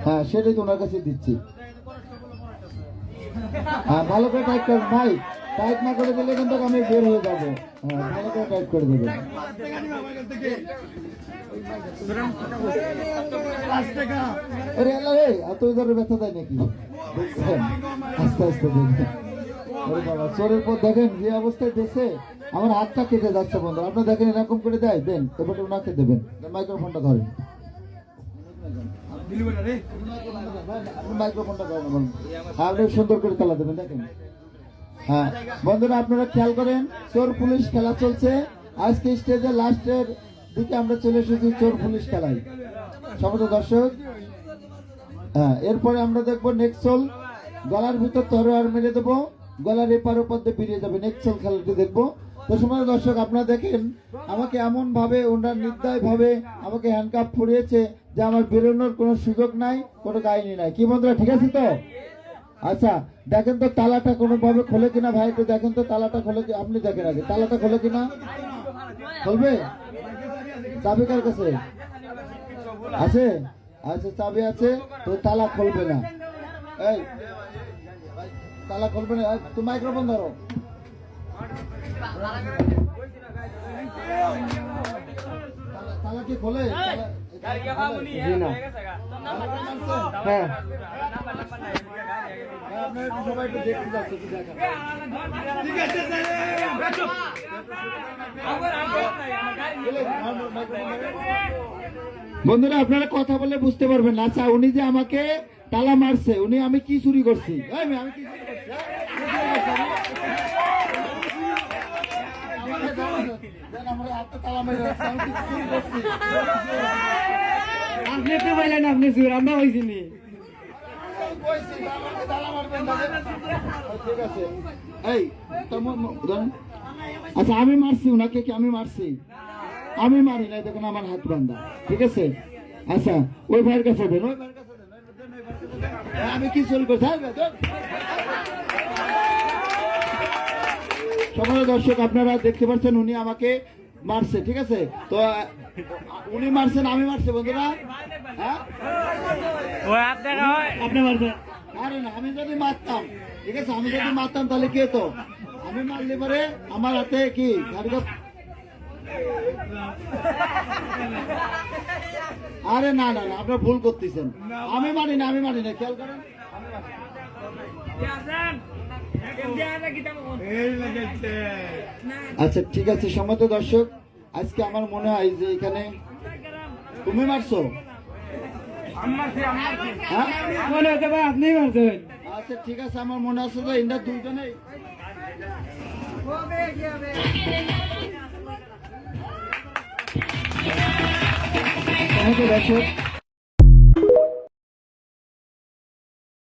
হ্যাঁ সেটাই তো ওনার কাছে দিচ্ছি। হ্যাঁ ভালো করে টাইট করেন ভাই, টাইট না করে দিলে কিন্তু আমি বের হয়ে যাবো। হ্যাঁ ভালো করে টাইট করে দেবেন। আরে আল্লাহ রে, এত ধরে ব্যথা দেয় নাকি? দেখছেন আস্তে আস্তে দেখবেন। আরে বাবা, চোরের পর দেখেন যে অবস্থায় দেশে আমার হাতটা কেটে যাচ্ছে বন্ধু। আপনার দেখেন এরকম করে দেয়, দেন এবারে ওনাকে দেবেন। মাইক্রোফোনটা ধরেন, মাইক্রোফোনটা ধরেন, আপনি সুন্দর করে খেলা দেবেন। দেখেন হ্যাঁ বন্ধুরা, আপনারা খেয়াল করেন, চোর পুলিশ খেলা চলছে আজকে স্টেজে। লাস্টের দিকে আমরা চলে এসেছি চোর পুলিশ খেলায়। সমস্ত দর্শক, হ্যাঁ এরপরে আমরা দেখবো নেক্সল, গলার ভিতর তরোয়ার মেরে দেবো, গলার এপার ওপার দিয়ে বেরিয়ে যাবে। নেক্সল খেলাটি দেখবো। তো সমস্ত দর্শক, আপনারা দেখেন আমাকে এমন ভাবে, ওনার নির্দয় ভাবে আমাকে হ্যান্ডকাপ পরিয়েছে যে আমার বেরোনোর কোনো সুযোগ নাই, কোনো কাহিনী নাই। কি বন্ধুরা, ঠিক আছে তো? আচ্ছা দেখেন তো তালাটা কোনো ভাবে খোলে কিনা ভাই, একটু দেখেন তো তালাটা খোলে কি। আপনি দেখেন আগে তালাটা খোলে কিনা। খুলবে? চাবি কার কাছে আছে? আচ্ছা চাবি আছে তো তালা খুলবে না। এই তালা খুলবে না, তুমি মাইক্রোফোন ধরো। তালা কি খোলে? হ্যাঁ সবাই একটু দেখতে যাচ্ছে। বন্ধুরা আপনারা কথা বলে বুঝতে পারবেন না। আচ্ছা উনি যে আমাকে তালা মারছে, উনি আমি কি চুরি করছি? আমি কি চুরি করছি? আপনি তো বললেন আপনি চুর, আমরা হয়েছিনি। ঠিক আছে, এই আচ্ছা আমি মারছি ওনাকে, কি আমি মারছি? আমি মারি নাই, দেখুন আমার হাত বান্ধা। ঠিক আছে, আচ্ছা ওই ভাইয়ের কাছে দেন, ওই ভাইয়ের কাছে দেন। আমি কি চুরি করছি? সমস্ত দর্শক আপনারা দেখতে পাচ্ছেন উনি আমাকে মারছে। ঠিক আছে, তো উনি মারছেন, আমি মারছি বন্ধুরা। হ্যাঁ আপনি মারছেন? আরে না, আমি যদি মারতাম, ঠিক আছে, আমি যদি মারতাম তাহলে কি হতো? আমি মারলে পরে আমার হাতে কি আরে না না না, আপনার ভুল করতেছেন। আমি মানি না, আমি মানি না, খেয়াল করেন। আচ্ছা ঠিক আছে সম্মত দর্শক, আজকে আমার মনে হয় যে এখানে তুমি মারছো। মনে হতে পারে আপনি মারছেন। আচ্ছা ঠিক আছে, আমার মনে আছে যে ইন্দার দুইজনেই। দর্শক